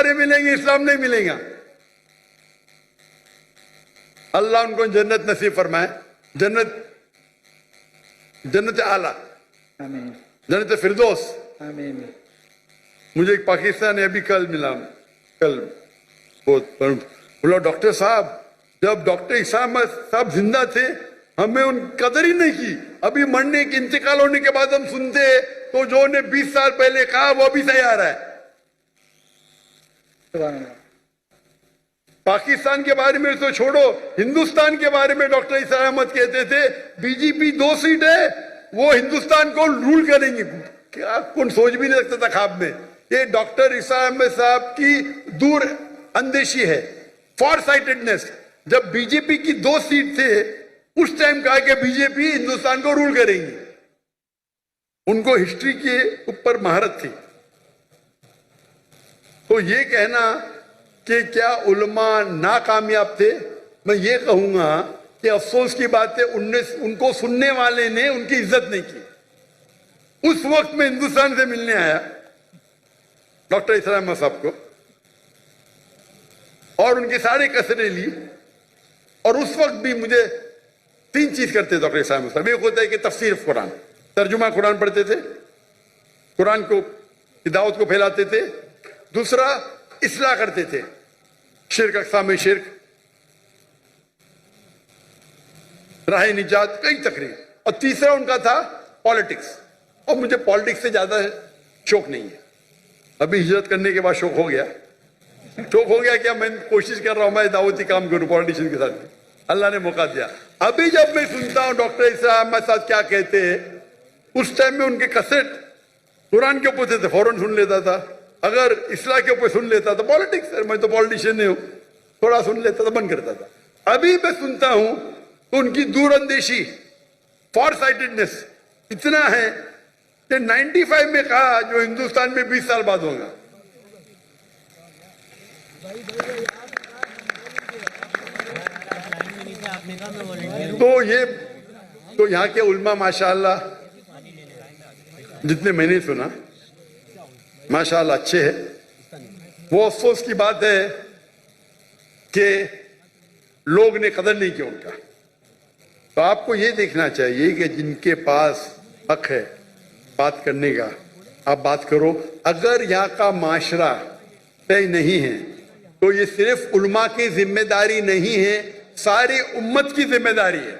ستارے ملیں گے، اسلام نہیں ملے گا۔ اللہ ان کو جنت نصیب فرمائے، جنت اعلیٰ، جنت فردوس۔ مجھے ایک پاکستانی ابھی کل ملا، بولا ڈاکٹر صاحب جب ڈاکٹر عیسیٰ احمد صاحب زندہ تھے ہمیں ان قدر ہی نہیں کی، ابھی مرنے کے انتقال ہونے کے بعد ہم سنتے تو جو انہیں 20 سال پہلے کہا وہ ابھی صحیح آ رہا ہے۔ پاکستان کے بارے میں تو چھوڑو، ہندوستان کے بارے میں ڈاکٹر عیسیٰ احمد کہتے تھے بی جے پی 2 سیٹ ہے وہ ہندوستان کو رول کریں گے۔ کیا کون سوچ بھی نہیں سکتا تھا خواب میں؟ یہ ڈاکٹر عیسیٰ احمد صاحب کی دور اندیشی ہے، فار سائٹڈنس۔ جب بی جے پی کی 2 سیٹ تھے اس ٹائم کہا کہ بی جے پی ہندوستان کو رول کریں گی۔ ان کو ہسٹری کے اوپر مہارت تھی۔ تو یہ کہنا کہ کیا علماء ناکامیاب تھے، میں یہ کہوں گا کہ افسوس کی بات ہے ان کو سننے والے نے ان کی عزت نہیں کی۔ اس وقت میں ہندوستان سے ملنے آیا ڈاکٹر عیسیٰ احمد صاحب کو اور ان کے سارے کسرے لی، اور اس وقت بھی مجھے 3 چیز کرتے ڈاکٹر عیسیٰ احمد صاحب۔ ایک ہوتا ہے کہ تفسیر قرآن، ترجمہ قرآن پڑھتے تھے، قرآن کو دعوت کو پھیلاتے تھے۔ دوسرا اصلاح کرتے تھے، شرک، اقسام شرک، راہ نجات، کئی تقریر۔ اور تیسرا ان کا تھا پالیٹکس، اور مجھے پالیٹکس سے زیادہ شوق نہیں ہے۔ ابھی ہجرت کرنے کے بعد شوق ہو گیا کیا میں کوشش کر رہا ہوں میں دعوتی کام کروں پالیٹیشین کے ساتھ بھی، اللہ نے موقع دیا۔ ابھی جب میں سنتا ہوں ڈاکٹر عیسیٰ احمد صاحب کیا کہتے ہیں، اس ٹائم میں ان کے کسٹ قرآن کے اوپر تھے، فوراً سن لیتا تھا۔ اگر اصلاح کے اوپر سن لیتا تھا، پالیٹکس، میں تو پالیٹیشین نہیں ہوں، تھوڑا سن لیتا تھا، بند کرتا تھا۔ ابھی میں سنتا ہوں تو ان کی دور اندیشی، فار سائٹڈنس اتنا ہے کہ 95 میں کہا جو ہندوستان میں 20 سال بعد ہوگا۔ تو یہاں کے علماء ماشاءاللہ جتنے میں نے سنا ماشاءاللہ اچھے ہیں۔ وہ افسوس کی بات ہے کہ لوگ نے قدر نہیں کیا ان کا۔ تو آپ کو یہ دیکھنا چاہیے کہ جن کے پاس حق ہے بات کرنے کا آپ بات کرو۔ اگر یہاں کا معاشرہ طے نہیں ہے تو یہ صرف علماء کی ذمہ داری نہیں ہے، ساری امت کی ذمہ داری ہے۔